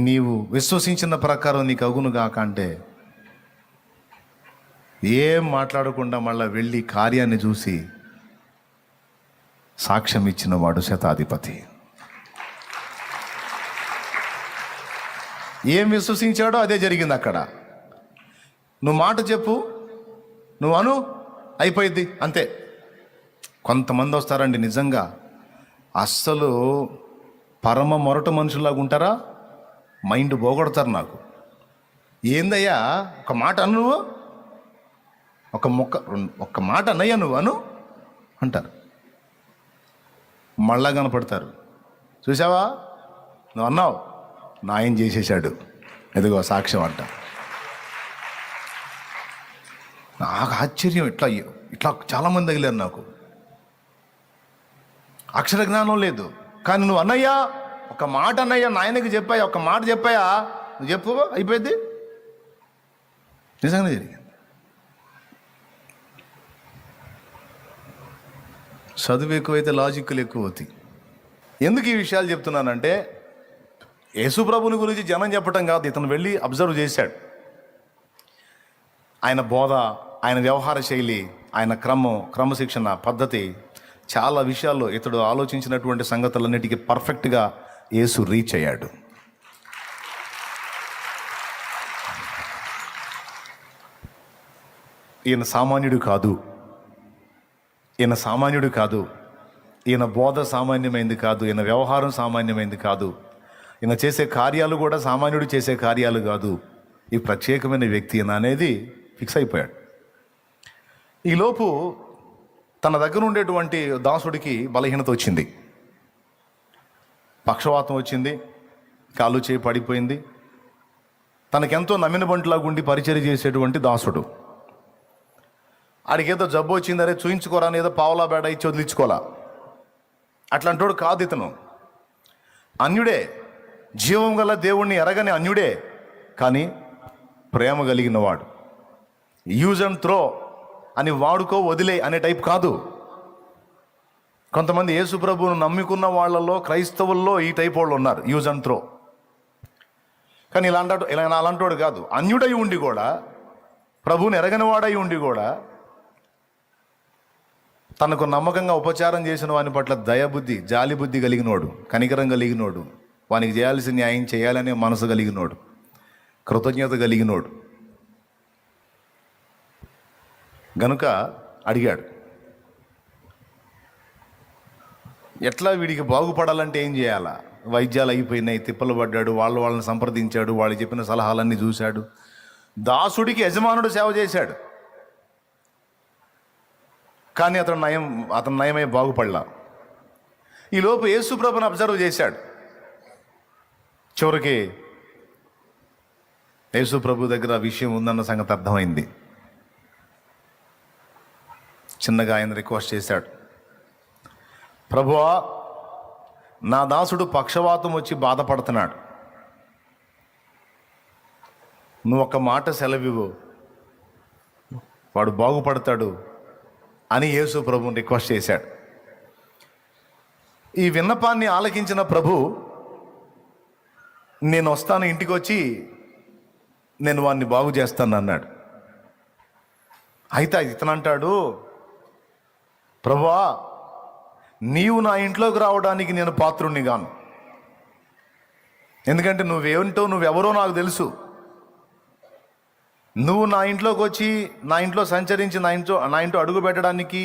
నీవు విశ్వసించిన ప్రకారం నీకు అగును గాక అంటే ఏం మాట్లాడకుండా మళ్ళీ వెళ్ళి కార్యాన్ని చూసి సాక్ష్యం ఇచ్చిన వాడు శతాధిపతి. ఏం విశ్వసించాడో అదే జరిగింది అక్కడ. నువ్వు మాట చెప్పు, నువ్వు అను, అయిపోయింది అంతే. కొంతమంది వస్తారండి నిజంగా అస్సలు పరమ మొరట మనుషుల్లాగా ఉంటారా, మైండ్ పోగొడతారు. నాకు ఏందయ్యా ఒక మాట అను, నువ్వు ఒక్క మాట అన్నయ్యా నువ్వు అను అంటారు. మళ్ళా కనపడతారు, చూసావా నువ్వు అన్నావు, నాయం చేసేసాడు, ఎదుగో సాక్ష్యం అంట. నాకు ఆశ్చర్యం, ఇట్లా చాలామంది తగిలారు నాకు. అక్షర జ్ఞానం లేదు, కానీ నువ్వు అన్నయ్యా ఒక మాట అన్నయ్యా, నాయనకి చెప్పాయా, ఒక మాట చెప్పాయా, నువ్వు చెప్పు అయిపోయింది. నిజంగానే జరిగింది. చదువు ఎక్కువైతే లాజిక్లు ఎక్కువ అవుతాయి. ఎందుకు ఈ విషయాలు చెప్తున్నానంటే, యేసుప్రభుని గురించి జనం చెప్పటం కాదు, ఇతను వెళ్ళి అబ్జర్వ్ చేశాడు. ఆయన బోధ, ఆయన వ్యవహార శైలి, ఆయన క్రమశిక్షణ పద్ధతి, చాలా విషయాల్లో ఇతడు ఆలోచించినటువంటి సంగతులన్నిటికీ పర్ఫెక్ట్గా యేసు రీచ్ అయ్యాడు. ఈయన సామాన్యుడు కాదు, ఈయన బోధ సామాన్యమైంది కాదు, ఈయన వ్యవహారం సామాన్యమైంది కాదు, ఈయన చేసే కార్యాలు కూడా సామాన్యుడు చేసే కార్యాలు కాదు, ఈ ప్రత్యేకమైన వ్యక్తి ఈయన అనేది ఫిక్స్ అయిపోయాడు. ఈలోపు తన దగ్గర ఉండేటువంటి దాసుడికి బలహీనత వచ్చింది, పక్షవాతం వచ్చింది, కాలు చేయి పడిపోయింది. తనకెంతో నమ్మిన బంటులా గుండి పరిచర్య చేసేటువంటి దాసుడు, ఆడికేదో జబ్బు వచ్చింది, అరే చూయించుకోరా అని ఏదో పావలా బేడ ఇచ్చి వదిలించుకోవాలా, అట్లాంటోడు కాదు ఇతను. అన్యుడే, జీవం గల దేవుణ్ణి ఎరగని అన్యుడే, కానీ ప్రేమ కలిగిన వాడు. యూజ్ అండ్ త్రో అని వాడుకో వదిలే అనే టైప్ కాదు. కొంతమంది యేసుప్రభువును నమ్ముకున్న వాళ్ళలో, క్రైస్తవుల్లో ఈ టైప్ వాళ్ళు ఉన్నారు, యూజ్ అండ్ త్రో. కానీ ఇలా అలాంటోడు కాదు. అన్యుడై ఉండి కూడా, ప్రభువుని ఎరగని వాడై ఉండి కూడా, తనకు నమ్మకంగా ఉపచారం చేసిన వాని పట్ల దయబుద్ధి, జాలిబుద్ధి కలిగినోడు, కనికరం కలిగినోడు, వానికి చేయాల్సిన న్యాయం చేయాలనే మనసు కలిగినోడు, కృతజ్ఞత కలిగినోడు గనుక అడిగాడు, ఎట్లా వీడికి బాగుపడాలంటే ఏం చేయాలా? వైద్యాలు అయిపోయినాయి, తిప్పలు పడ్డాడు, వాళ్ళని సంప్రదించాడు, వాళ్ళు చెప్పిన సలహాలన్నీ చూశాడు. దాసుడికి యజమానుడు సేవ చేశాడు, కానీ అతను నయమై బాగుపడలా. ఈలోపు యేసుప్రభుని అబ్జర్వ్ చేశాడు. చివరికి యేసుప్రభు దగ్గర విషయం ఉందన్న సంగతి అర్థమైంది. చిన్నగా ఆయన రిక్వెస్ట్ చేశాడు, ప్రభువా, నా దాసుడు పక్షవాతం వచ్చి బాధపడుతున్నాడు, నువ్వు ఒక మాట సెలవివ్వు, వాడు బాగుపడతాడు అని యేసు ప్రభుని రిక్వెస్ట్ చేశాడు. ఈ విన్నపాన్ని ఆలకించిన ప్రభు, నేను వస్తాను, ఇంటికి వచ్చి నేను వాడిని బాగు చేస్తాను అన్నాడు. అయితే ఇతను అంటాడు, ప్రభువా, నీవు నా ఇంట్లోకి రావడానికి నేను పాత్రుణ్ణి గాను, ఎందుకంటే నువ్వెవరో నాకు తెలుసు. నువ్వు నా ఇంట్లోకి వచ్చి, నా ఇంట్లో సంచరించి, నా ఇంట్లో అడుగు పెట్టడానికి,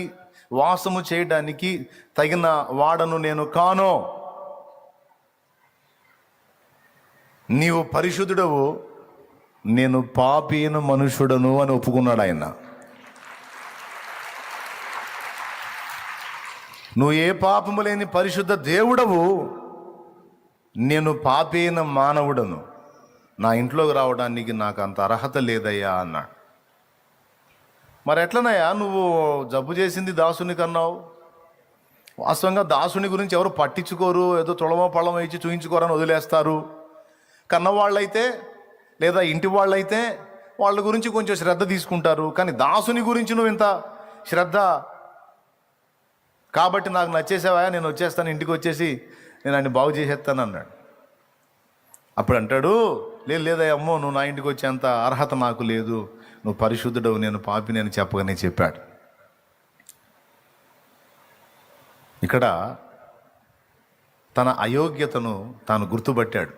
వాసము చేయడానికి తగిన వాడను నేను కాను. నీవు పరిశుద్ధుడవు, నేను పాపీన మనుషుడను అని ఒప్పుకున్నాడు ఆయన. నువ్వు ఏ పాపము లేని పరిశుద్ధ దేవుడవు, నేను పాపీన మానవుడను, నా ఇంట్లోకి రావడానికి నాకు అంత అర్హత లేదయ్యా అన్నాడు. మరి ఎట్లనయ్యా, నువ్వు జబ్బు చేసింది దాసునికి అన్నావు, వాస్తవంగా దాసుని గురించి ఎవరు పట్టించుకోరు, ఏదో తుళమో పళ్ళమో ఇచ్చి చూయించుకోరని వదిలేస్తారు. కన్నవాళ్ళైతే లేదా ఇంటి వాళ్ళైతే వాళ్ళ గురించి కొంచెం శ్రద్ధ తీసుకుంటారు, కానీ దాసుని గురించి నువ్వు ఇంత శ్రద్ధ, కాబట్టి నాకు నచ్చేసావా, నేను వచ్చేస్తాను, ఇంటికి వచ్చేసి నేను ఆయన బాగు చేసేస్తాను అన్నాడు. అప్పుడు అంటాడు, లేదయ్య అమ్మో, నువ్వు నా ఇంటికి వచ్చేంత అర్హత నాకు లేదు, నువ్వు పరిశుద్ధుడవు, నేను పాపిని అని చెప్పగానే చెప్పాడు. ఇక్కడ తన అయోగ్యతను తాను గుర్తుపట్టాడు.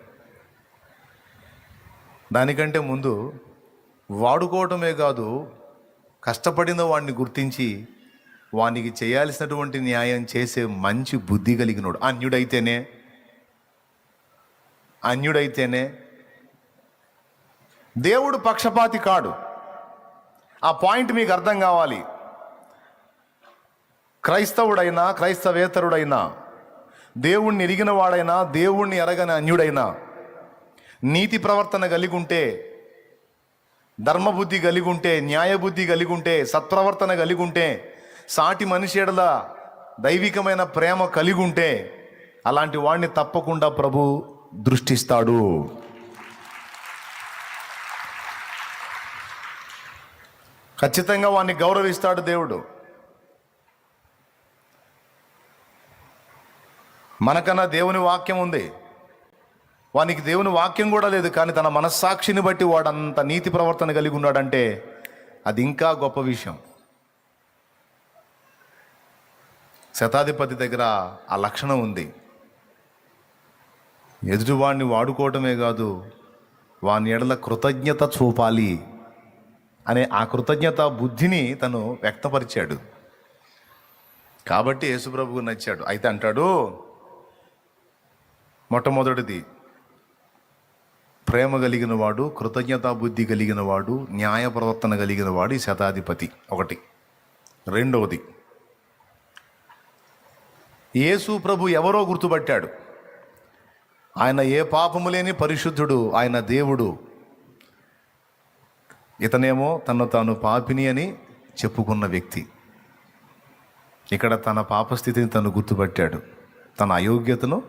దానికంటే ముందు వాడుకోవటమే కాదు, కష్టపడిన వాడిని గుర్తించి వానికి చేయాల్సినటువంటి న్యాయం చేసే మంచి బుద్ధి కలిగినోడు. అన్యుడైతేనే దేవుడు పక్షపాతి కాడు. ఆ పాయింట్ మీకు అర్థం కావాలి. క్రైస్తవుడైనా క్రైస్తవేతరుడైనా, దేవుణ్ణి ఎరిగిన వాడైనా దేవుణ్ణి ఎరగని అన్యుడైనా, నీతి ప్రవర్తన కలిగి ఉంటే, ధర్మబుద్ధి కలిగి ఉంటే, న్యాయబుద్ధి కలిగి ఉంటే, సత్ప్రవర్తన కలిగి ఉంటే, సాటి మనిషి ఎడల దైవికమైన ప్రేమ కలిగి ఉంటే, అలాంటి వాడిని తప్పకుండా ప్రభు దృష్టిస్తాడు. ఖచ్చితంగా వాడిని గౌరవిస్తాడు దేవుడు. మనకన్నా దేవుని వాక్యం ఉంది, వానికి దేవుని వాక్యం కూడా లేదు, కానీ తన మనస్సాక్షిని బట్టి వాడంత నీతి ప్రవర్తన కలిగి ఉన్నాడంటే అది ఇంకా గొప్ప విషయం. శతాధిపతి దగ్గర ఆ లక్షణం ఉంది. ఎదుటివాడిని వాడుకోవటమే కాదు, వాని ఎడల కృతజ్ఞత చూపాలి అనే ఆ కృతజ్ఞత బుద్ధిని తను వ్యక్తపరిచాడు. కాబట్టి యేసుప్రభువు నచ్చాడు. అయితే అంటాడు, మొట్టమొదటిది ప్రేమ కలిగిన వాడు, కృతజ్ఞతా బుద్ధి కలిగిన వాడు, న్యాయ ప్రవర్తన కలిగిన వాడు ఈ శతాధిపతి. ఒకటి. రెండవది, యేసు ప్రభు ఎవరో గుర్తుపట్టాడు. ఆయన ఏ పాపము లేని పరిశుద్ధుడు, ఆయన దేవుడు. ఇతనేమో తను తాను పాపిని అని చెప్పుకున్న వ్యక్తి. ఇక్కడ తన పాపస్థితిని తను గుర్తుపట్టాడు, తన అయోగ్యతను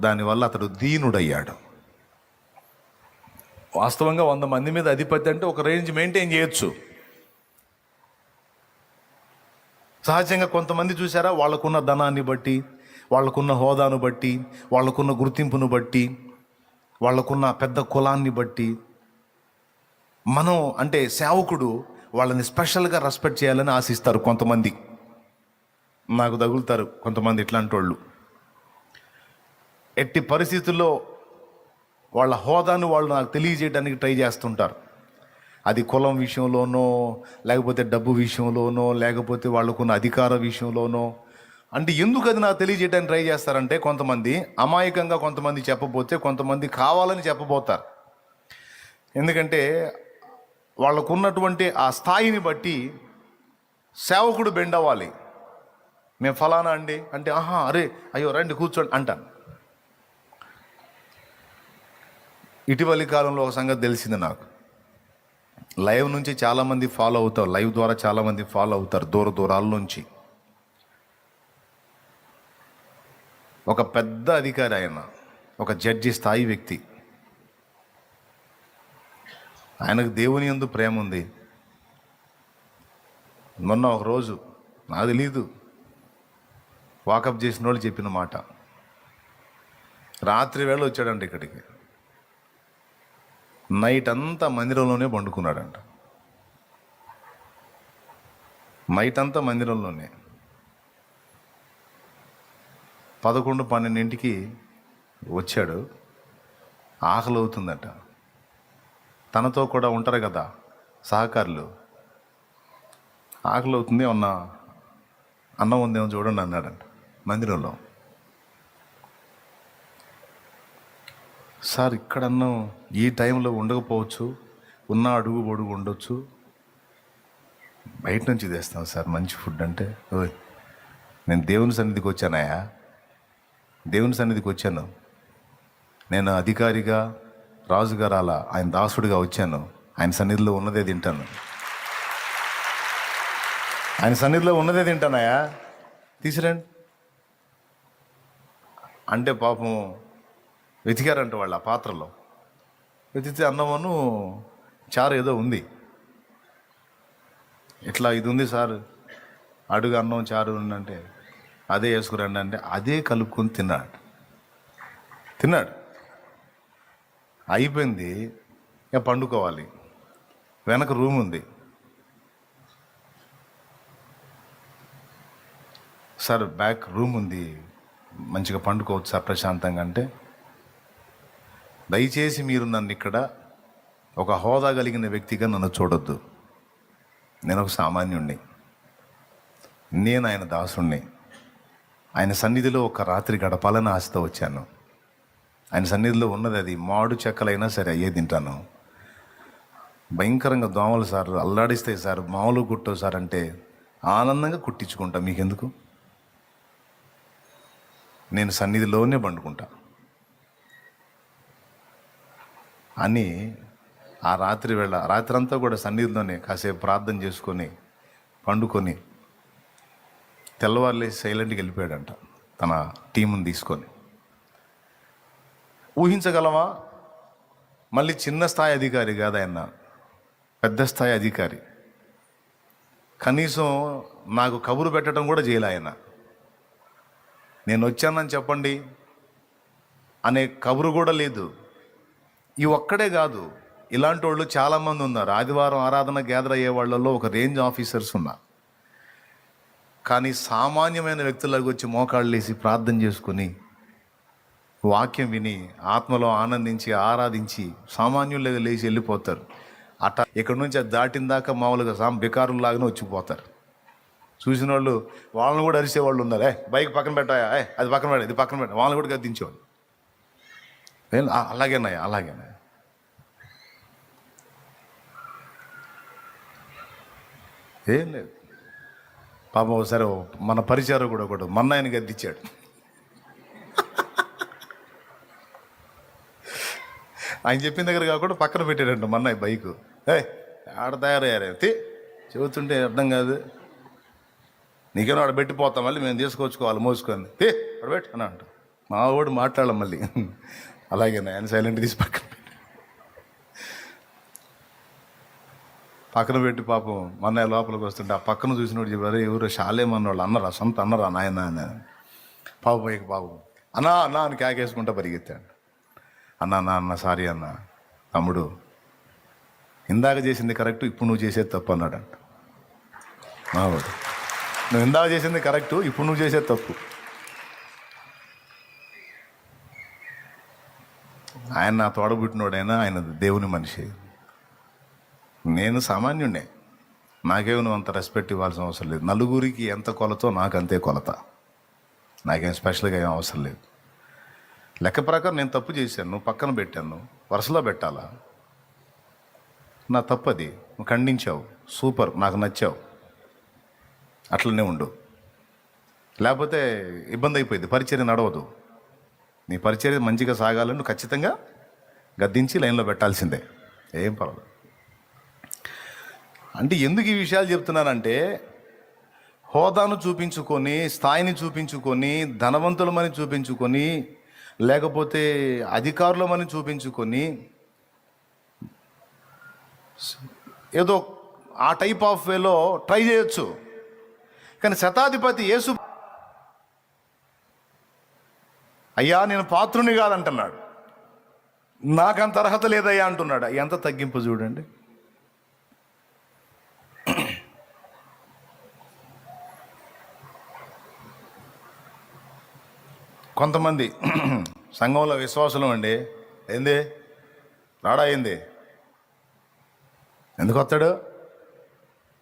దానివల్ల అతడు దీనుడయ్యాడు. వాస్తవంగా 100 మంది మీద అధిపతి అంటే ఒక రేంజ్ మెయింటైన్ చేయొచ్చు. సహజంగా కొంతమంది చూసారా, వాళ్ళకున్న ధనాన్ని బట్టి, వాళ్ళకున్న హోదాను బట్టి, వాళ్ళకున్న గుర్తింపును బట్టి, వాళ్ళకున్న పెద్ద కులాన్ని బట్టి, మనం అంటే సేవకుడు వాళ్ళని స్పెషల్గా రెస్పెక్ట్ చేయాలని ఆశిస్తారు. కొంతమంది నాకు తగులుతారు, కొంతమంది ఇట్లాంటి వాళ్ళు. ఎట్టి పరిస్థితుల్లో వాళ్ళ హోదాను వాళ్ళు నాకు తెలియజేయడానికి ట్రై చేస్తుంటారు. అది కులం విషయంలోనో, లేకపోతే డబ్బు విషయంలోనో, లేకపోతే వాళ్ళకున్న అధికార విషయంలోనో. అంటే ఎందుకు అది నాకు తెలియజేయడానికి ట్రై చేస్తారంటే, కొంతమంది అమాయకంగా కొంతమంది చెప్పబోతే, కొంతమంది కావాలని చెప్పబోతారు. ఎందుకంటే వాళ్ళకున్నటువంటి ఆ స్థాయిని బట్టి సేవకుడు బెండ్ అవ్వాలి. మేము ఫలానా అండి అంటే, ఆహా అరే అయ్యో రండి కూర్చోండి అంటాను. ఇటీవలి కాలంలో ఒక సంగతి తెలిసింది నాకు. లైవ్ నుంచి చాలామంది ఫాలో అవుతారు, లైవ్ ద్వారా చాలామంది ఫాలో అవుతారు దూరాల నుంచి. ఒక పెద్ద అధికారి, ఆయన ఒక జడ్జి స్థాయి వ్యక్తి. ఆయనకు దేవుని యందు ప్రేమ ఉంది. మొన్న ఒక రోజు నాకు తెలీదు, వాకప్ చేసిన వాళ్ళు చెప్పిన మాట, రాత్రి వేళ వచ్చాడంట ఇక్కడికి. నైట్ అంతా మందిరంలోనే పండుకున్నాడంట. నైట్ అంతా మందిరంలోనే. 11-12 వచ్చాడు. ఆకలి అవుతుందట. తనతో కూడా ఉంటారు కదా సహకారులు, ఆకలి అవుతుంది, ఏమన్నా అన్నం ఉందేమో చూడండి అన్నాడంట మందిరంలో. సార్ ఇక్కడ అన్నం ఈ టైంలో ఉండకపోవచ్చు, ఉన్న అడుగు పొడుగు ఉండొచ్చు, బయట నుంచి తెస్తాం సార్ మంచి ఫుడ్ అంటే. ఓయ్ నేను దేవుని సన్నిధికి వచ్చానయా, దేవుని సన్నిధికి వచ్చాను. నేను అధికారిగా, రాజుగారు అలా ఆయన దాసుడిగా వచ్చాను. ఆయన సన్నిధిలో ఉన్నదే తింటాను, ఆయన సన్నిధిలో ఉన్నదే తింటానయా, తీసిరండి అంటే పాపం వెతికారంట వాళ్ళు. ఆ పాత్రలో వెతికితే అన్నమును చారు ఏదో ఉంది. ఇట్లా ఇది ఉంది సార్, అడుగు అన్నం చారు ఉందంటే అదే వేసుకురండి అంటే అదే కలుపుకొని తిన్నాడు. అయిపోయింది, ఇక పండుకోవాలి. వెనక రూమ్ ఉంది. సార్ బ్యాక్ రూమ్ ఉంది, మంచిగా పండుకోవచ్చు సార్ ప్రశాంతంగా అంటే, దయచేసి మీరు నన్ను ఇక్కడ ఒక హోదా కలిగిన వ్యక్తిగా నన్ను చూడొద్దు. నేను ఒక సామాన్యుణ్ణి, నేను ఆయన దాసుణ్ణి. ఆయన సన్నిధిలో ఒక రాత్రి గడపాలని ఆశతో వచ్చాను. ఆయన సన్నిధిలో ఉన్నది అది మాడు చెక్కలైనా సరే అయ్యే తింటాను. భయంకరంగా దోమలు సార్ అల్లాడిస్తాయి సార్, మామూలు కుట్టవు సార్ అంటే ఆనందంగా కుట్టించుకుంటా, మీకెందుకు, నేను సన్నిధిలోనే పండుకుంటా అని ఆ రాత్రి రాత్రంతా కూడా సన్నిధిలోనే కాసేపు ప్రార్థన చేసుకొని పండుకొని తెల్లవారులేసి సైలెంట్గా వెళ్ళిపోయాడంట తన టీముని తీసుకొని. ఊహించగలవా? మళ్ళీ చిన్న స్థాయి అధికారి కాదు ఆయన, పెద్ద స్థాయి అధికారి. కనీసం నాకు కబురు పెట్టడం కూడా చేయలే ఆయన. నేను వచ్చానని చెప్పండి అనే కబురు కూడా లేదు. ఈ ఒక్కడే కాదు, ఇలాంటి వాళ్ళు చాలామంది ఉన్నారు. ఆదివారం ఆరాధన గ్యాదర్ అయ్యే వాళ్ళలో ఒక రేంజ్ ఆఫీసర్స్ ఉన్నారు. కానీ సామాన్యమైన వ్యక్తులకు వచ్చి మోకాళ్ళు వేసి ప్రార్థన చేసుకుని వాక్యం విని ఆత్మలో ఆనందించి ఆరాధించి సామాన్యులుగా లేచి వెళ్ళిపోతారు. అట్లా ఇక్కడ నుంచి అది దాటిన దాకా మామూలుగా బికారులాగానే వచ్చిపోతారు. చూసిన వాళ్ళు వాళ్ళని కూడా అరిసేవాళ్ళు ఉన్నారు. బైక్ పక్కన పెట్టాయా, అది పక్కన పెట్టా, ఇది పక్కన పెట్టా, వాళ్ళని కూడా గద్దించేవాళ్ళు. అలాగేనాయా, అలాగేనా. ఏం లేదు పాపం. ఒకసారి మన పరిచారం కూడా ఒకటి మన్నాయని గద్దించాడు. ఆయన చెప్పిన దగ్గర కాకుండా పక్కన పెట్టాడంట మన్నాయి బైకు. ఆడ తయారయ్యారే చెబుతుంటే అర్థం కాదు, నీకేమో ఆడ పెట్టిపోతాం, మళ్ళీ మేము తీసుకొచ్చుకోవాలి మోసుకొని ఆడ పెట్టి అని అంట. మా వాడు మాట్లాడాలి మళ్ళీ. అలాగేనా ఆయన సైలెంట్ తీసి పక్కన పెట్టి పాపం మన్నయ్య లోపలికి వస్తుంటే ఆ పక్కన చూసినోడు చెప్పారు, ఎవరు షాలేమన్నోళ్ళు అన్నరా, సొంత అన్నరా నాయన అని. పాపం అన్నా అని కేకేసుకుంటా పరిగెత్తాడు. అన్న సారీ అన్న, తమ్ముడు ఇందాక చేసింది కరెక్ట్, ఇప్పుడు నువ్వు చేసేది తప్పు అన్నాడంట మావాడు. నువ్వు ఇందాక చేసింది కరెక్టు, ఇప్పుడు నువ్వు చేసేది తప్పు. ఆయన నా తోడబుట్టినోడైనా ఆయన దేవుని మనిషి, నేను సామాన్యుడే. నాకేమో నువ్వు అంత రెస్పెక్ట్ ఇవ్వాల్సిన అవసరం లేదు. నలుగురికి ఎంత కొలతో నాకు అంతే కొలత, నాకేం స్పెషల్గా ఏం అవసరం లేదు. లెక్క ప్రకారం నేను తప్పు చేశాను, నువ్వు పక్కన పెట్టాను, వరుసలో పెట్టాలా? నా తప్పు అది, నువ్వు ఖండించావు, సూపర్, నాకు నచ్చావు, అట్లనే ఉండు. లేకపోతే ఇబ్బంది అయిపోయింది, పరిచర్య నడవదు. నీ పరిచర్య మంచిగా సాగాలని నువ్వు ఖచ్చితంగా గద్దించి లైన్లో పెట్టాల్సిందే, ఏం పర్వాలేదు. అంటే ఎందుకు ఈ విషయాలు చెప్తున్నానంటే, హోదాను చూపించుకొని, స్థాయిని చూపించుకొని, ధనవంతులమని చూపించుకొని, లేకపోతే అధికారులమని చూపించుకొని, ఏదో ఆ టైప్ ఆఫ్ వేలో ట్రై చేయొచ్చు. కానీ శతాధిపతి యేసు, అయ్యా నేను పాత్రుని కాదంటున్నాడు, నాకంత అర్హత లేదయ్యా అంటున్నాడు. ఎంత తగ్గింపు చూడండి. కొంతమంది సంఘంలో విశ్వాసులు అండి, ఏంది రాడా, ఏంది ఎందుకు వస్తాడు,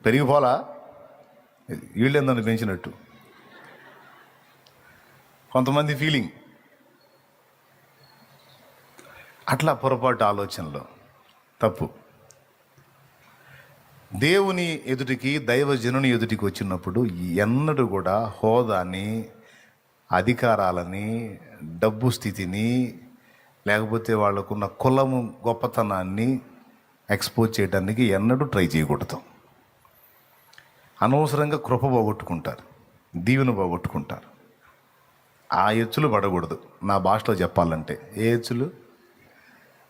పెరిగిపోలా, వీళ్ళేందని పెంచినట్టు కొంతమంది ఫీలింగ్. అట్లా పొరపాటు ఆలోచనలో తప్పు. దేవుని ఎదుటికి, దైవజనుని ఎదుటికి వచ్చినప్పుడు ఎన్నడూ కూడా హోదాని, అధికారాలని, డబ్బు స్థితిని, లేకపోతే వాళ్ళకున్న కులము గొప్పతనాన్ని ఎక్స్పోజ్ చేయడానికి ఎన్నడూ ట్రై చేయకూడదు. అనవసరంగా కృప పోగొట్టుకుంటారు, దీవెన పోగొట్టుకుంటారు. ఆ ఎచ్చులు పడకూడదు. నా భాషలో చెప్పాలంటే ఏ ఎచ్చులు,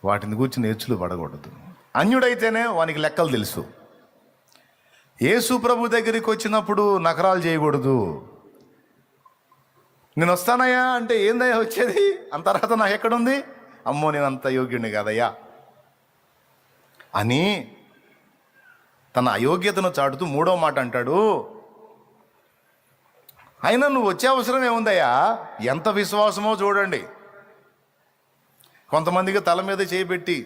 వాటిని కూర్చుని ఎచ్చులు పడకూడదు. అన్యుడైతేనే వానికి లెక్కలు తెలుసు. యేసు ప్రభు దగ్గరికి వచ్చినప్పుడు నకరాలు చేయకూడదు. నేను వస్తానయ్యా అంటే ఏందయ్యా వచ్చేది, అంత అర్హత నాకు ఎక్కడుంది, అమ్మో నేను అంత యోగ్యుడిని కాదయ్యా అని తన అయోగ్యతను చాటుతూ మూడో మాట అంటాడు, అయినా నువ్వు వచ్చే అవసరం ఏముందయ్యా, ఎంత విశ్వాసమో చూడండి. కొంతమందికి తల మీద చేయబెట్టి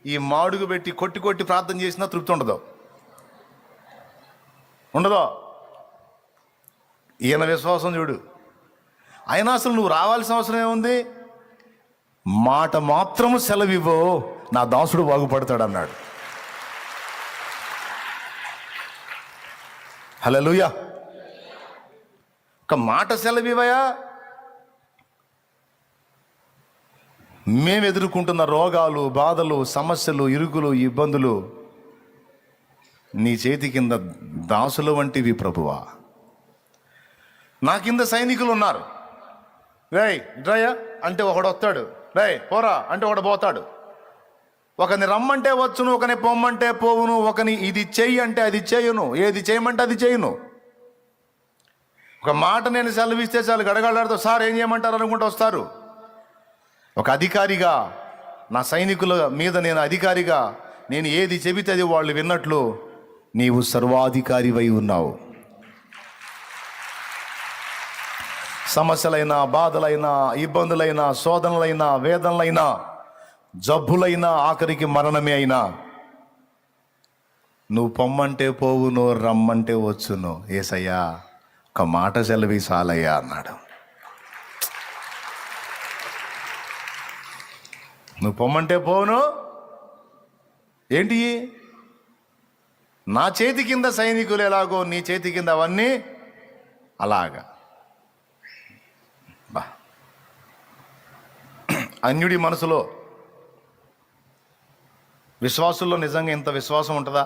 ఈ మాడుగు పెట్టి కొట్టి కొట్టి ప్రార్థన చేసినా తృప్తి ఉండదో. ఈయన విశ్వాసం చూడు. అయినా అసలు నువ్వు రావాల్సిన అవసరం ఏముంది, మాట మాత్రము సెలవివ్వో నా దాసుడు బాగుపడతాడు అన్నాడు. హల్లెలూయా. ఒక మాట సెలవివయా. మేము ఎదుర్కొంటున్న రోగాలు, బాధలు, సమస్యలు, ఇరుకులు, ఇబ్బందులు నీ చేతి కింద దాసుల వంటివి ప్రభువా. నా కింద సైనికులు ఉన్నారు. రేయ్ డ్రయ్యా అంటే ఒకడు వస్తాడు, రేయ్ పోరా అంటే ఒకడు పోతాడు. ఒకని రమ్మంటే వచ్చును, ఒకని పొమ్మంటే పోవును, ఒకని ఇది చెయ్యి అంటే అది చేయను, ఏది చేయమంటే అది చేయను. ఒక మాట నేను సెలవిస్తే చాలు గడగడలాడుతూ సార్ ఏం చేయమంటారు అనుకుంటూ వస్తారు. ఒక అధికారిగా నా సైనికుల మీద నేను అధికారిగా నేను ఏది చెబితే అది వాళ్ళు విన్నట్లు నీవు సర్వాధికారివై ఉన్నావు. సమస్యలైనా, బాధలైనా, ఇబ్బందులైనా, శోధనలైనా, వేదనలైనా, జబ్బులైనా, ఆఖరికి మరణమే అయినా నువ్వు పొమ్మంటే పోవును, రమ్మంటే వచ్చును. యేసయ్యా ఒక మాట సెలవి చాలయ్యా అన్నాడు. నువ్వు పొమ్మంటే పోవును ఏంటి, నా చేతి కింద సైనికులు ఎలాగో నీ చేతి కింద అవన్నీ అలాగా. బా అన్యుడి మనసులో, విశ్వాసుల్లో నిజంగా ఇంత విశ్వాసం ఉంటుందా?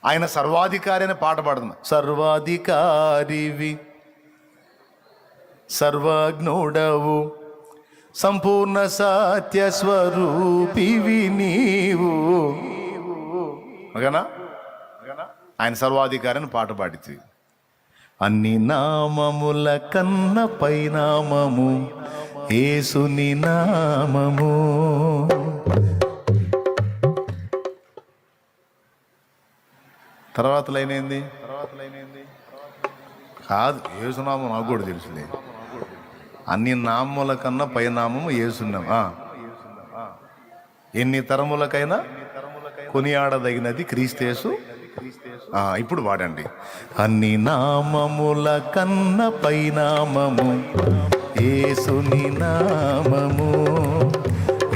ఆయన సర్వాధికారి అని పాట పాడుతున్నా. సర్వాధికారివి, సర్వజ్ఞుడవు, సంపూర్ణ సత్య స్వరూపివి నీవు. ఓకేనా? ఆయన సర్వాధికారి అని పాట పాడితే, అన్ని నామముల కన్న పైనామము యేసుని నామము. తర్వాత లైన్ ఏంది? కాదు, యేసునామం నాకు కూడా తెలుసులే. అన్ని నామముల కన్నా పైనామము యేసునామ. ఎన్ని తరములకైనా కొనియాడదగినది క్రీస్తు. ఇప్పుడు వాడండి. అన్ని నామముల కన్న పైనామము యేసుని నామము,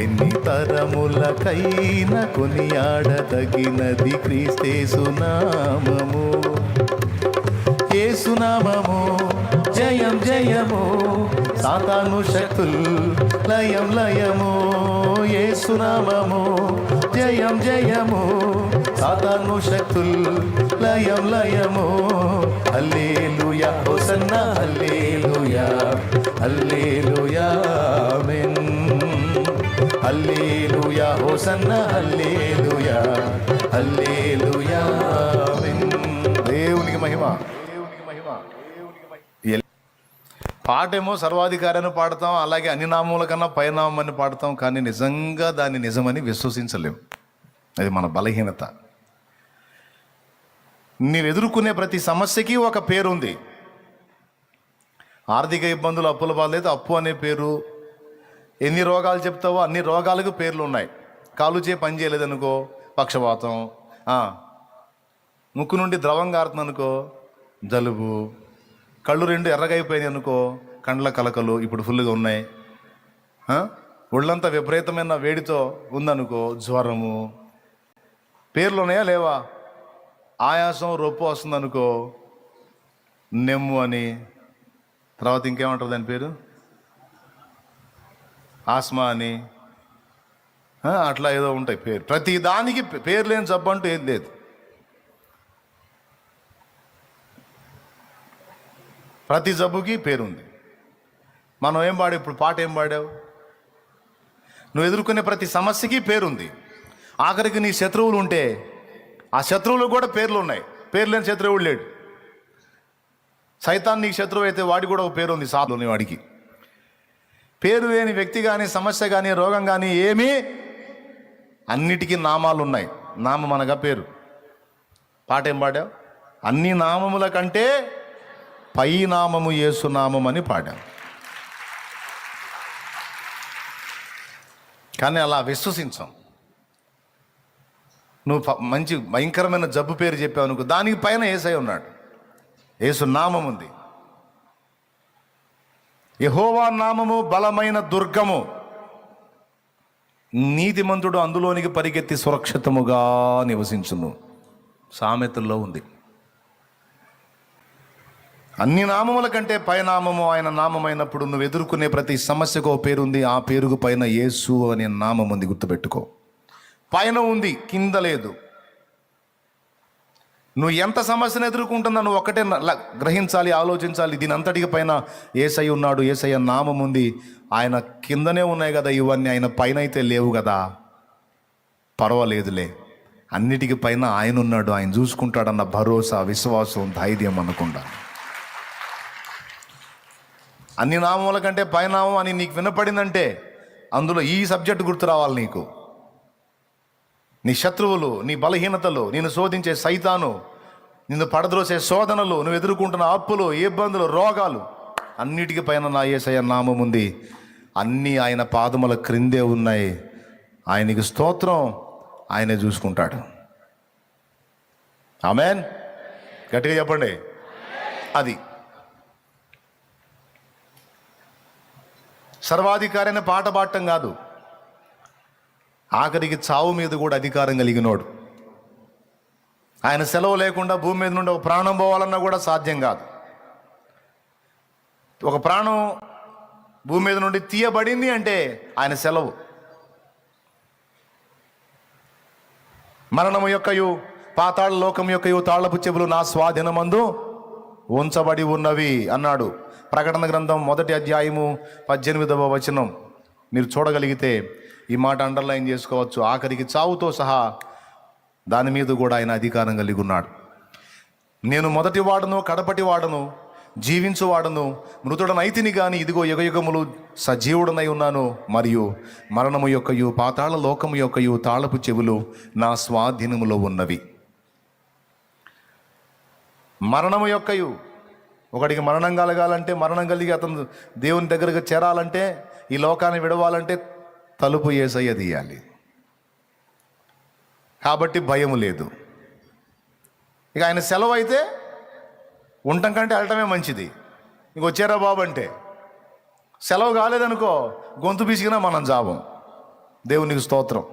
ఎన్ని తరములకైనా కొనియాడదగినది క్రీస్తు నామము. యేసునామము జయం జయము, సాతాను శక్తుల్ లయం లయము. యేసునామము జయం జయము, సాతాను శక్తుల్ లయం లయము. హల్లెలూయా హోసన్నా హల్లెలూయా, హల్లెలూయా ఆమేన్. హల్లెలూయా హోసన్నా హల్లెలూయా, హల్లెలూయా ఆమేన్. దేవునికి మహిమ. పాటేమో సర్వాధికారాన్ని పాడతాం, అలాగే అన్ని నామముల కన్నా పైనామని పాడతాం, కానీ నిజంగా దాన్ని నిజమని విశ్వసించలేం. అది మన బలహీనత. నీవు ఎదుర్కొనే ప్రతి సమస్యకి ఒక పేరు ఉంది. ఆర్థిక ఇబ్బందులు, అప్పుల బాధ అయితే అప్పు అనే పేరు. ఎన్ని రోగాలు చెప్తావో అన్ని రోగాలకు పేర్లు ఉన్నాయి. కాలు చేయి పని చేయలేదనుకో పక్షవాతం, ముక్కు నుండి ద్రవం కారుతుంది అనుకో జలుబు, కళ్ళు రెండు ఎర్రగైపోయినాయి అనుకో కండ్ల కలకలు ఇప్పుడు ఫుల్గా ఉన్నాయి, ఒళ్ళంతా విపరీతమైన వేడితో ఉందనుకో జ్వరము. పేర్లు ఉన్నాయా లేవా? ఆయాసం, రొప్పు వస్తుందనుకో నెమ్ము అని. తర్వాత ఇంకేమంటారు దాని పేరు? ఆస్మా అని, అట్లా ఏదో ఉంటాయి పేరు. ప్రతి దానికి పేరు లేని జబ్బు అంటూ ఏం లేదు. ప్రతి జబ్బుకి పేరుంది. మనం ఏం పాడావు ఇప్పుడు? పాట ఏం పాడావు? నువ్వు ఎదుర్కొనే ప్రతి సమస్యకి పేరుంది. ఆఖరికి నీ శత్రువులు ఉంటే ఆ శత్రువులకు కూడా పేర్లు ఉన్నాయి. పేరు లేని శత్రువుడు లేడు. సైతాన్ నీకు శత్రువు అయితే వాడికి కూడా ఒక పేరు ఉంది, సాధుని వాడికి. పేరు లేని వ్యక్తి కానీ, సమస్య కానీ, రోగం కానీ ఏమీ, అన్నిటికీ నామాలు ఉన్నాయి. నామం అనగా పేరు. పాట ఏం పాడావు? అన్ని నామముల కంటే పై నామము యేసు నామం అని పాడాం. కానీ అలా విశ్వసించాం. నువ్వు మంచి భయంకరమైన జబ్బు పేరు చెప్పావు అనుకో, దానికి పైన యేసయ్య ఉన్నాడు, యేసు నామం ఉంది. యెహోవా నామము బలమైన దుర్గము, నీతిమంతుడు అందులోనికి పరిగెత్తి సురక్షితముగా నివసించును. సామెతల్లో ఉంది. అన్ని నామముల కంటే పైనామము ఆయన నామమైనప్పుడు నువ్వు ఎదుర్కొనే ప్రతి సమస్యకు ఓ పేరు ఉంది. ఆ పేరుకు పైన యేసు అనే నామం ఉంది, గుర్తుపెట్టుకో. పైన ఉంది, కింద లేదు. నువ్వు ఎంత సమస్యను ఎదుర్కొంటున్నా నువ్వు ఒక్కటే గ్రహించాలి, ఆలోచించాలి. దీని అంతటికి పైన యేసయ్య ఉన్నాడు, యేసయ్య నామం ఉంది. ఆయన కిందనే ఉన్నాయి కదా ఇవన్నీ, ఆయన పైన అయితే లేవు కదా. పర్వాలేదులే, అన్నిటికీ పైన ఆయన ఉన్నాడు, ఆయన చూసుకుంటాడన్న భరోసా, విశ్వాసం, ధైర్యం అనుకుండా. అన్ని నామముల కంటే పైనామం అని నీకు వినపడిందంటే అందులో ఈ సబ్జెక్ట్ గుర్తు రావాలి నీకు. నీ శత్రువులు, నీ బలహీనతలు, నిన్ను శోధించే సైతాను, నిన్ను పడద్రోసే శోధనలు, నువ్వు ఎదుర్కొంటున్న అప్పులు, ఇబ్బందులు, రోగాలు, అన్నిటికీ పైన నా యేసయ్య నామం ఉంది. అన్నీ ఆయన పాదముల క్రిందే ఉన్నాయి. ఆయనకి స్తోత్రం, ఆయనే చూసుకుంటాడు. ఆమేన్. గట్టిగా చెప్పండి. అది సర్వాధికారి అనే పాట పాడటం కాదు, ఆఖరికి చావు మీద కూడా అధికారం కలిగినోడు. ఆయన సెలవు లేకుండా భూమి మీద నుండి ఒక ప్రాణం పోవాలన్నా కూడా సాధ్యం కాదు. ఒక ప్రాణం భూమి మీద నుండి తీయబడింది అంటే ఆయన సెలవు. మరణము యొక్కయు పాతాళ లోకం యొక్కయు తాళపు చెవులు నా స్వాధీనమందు ఉంచబడి ఉన్నవి అన్నాడు. ప్రకటన గ్రంథం 1వ అధ్యాయము 18వ వచనం మీరు చూడగలిగితే ఈ మాట అండర్లైన్ చేసుకోవచ్చు. ఆఖరికి చావుతో సహా దాని మీద కూడా ఆయన అధికారం కలిగి ఉన్నాడు. నేను మొదటి వాడను, కడపటి వాడను, జీవించువాడను, మృతుడనైతిని గాని ఇదిగో యుగయుగములు సజీవుడనై ఉన్నాను. మరియు మరణము యొక్కయు పాతాళ లోకము యొక్కయు తాళపు చెవులు నా స్వాధీనములో ఉన్నవి. మరణము యొక్కయు, ఒకడికి మరణం కలగాలంటే, మరణం కలిగి అతను దేవుని దగ్గరకు చేరాలంటే, ఈ లోకాన్ని విడవాలంటే తలుపు యేసయ్య తీయాలి. కాబట్టి భయం లేదు. ఇక ఆయన సెలవు అయితే ఉండటం కంటే వెళ్ళటమే మంచిది. ఇంక వచ్చారా బాబు అంటే, సెలవు కాలేదనుకో గొంతు పిసికినా మనం జాబం. దేవునికి స్తోత్రం,